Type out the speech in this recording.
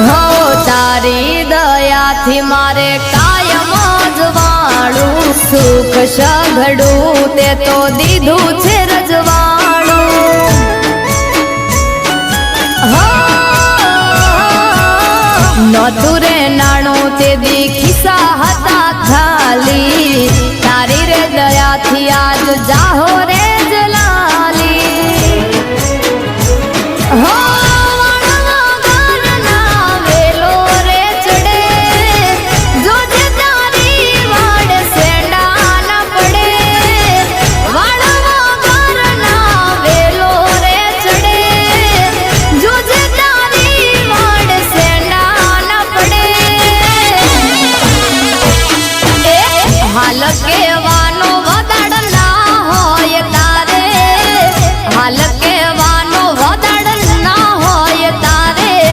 હો તારી દયાથી મારે કાયમ જવાળું સુખ સઘળું તે તો દીધું છે રજવાળું નતું રે નાણું તે દી ખિસ્સા હતા ખાલી તારી રે દયાથી આજ જાહો રે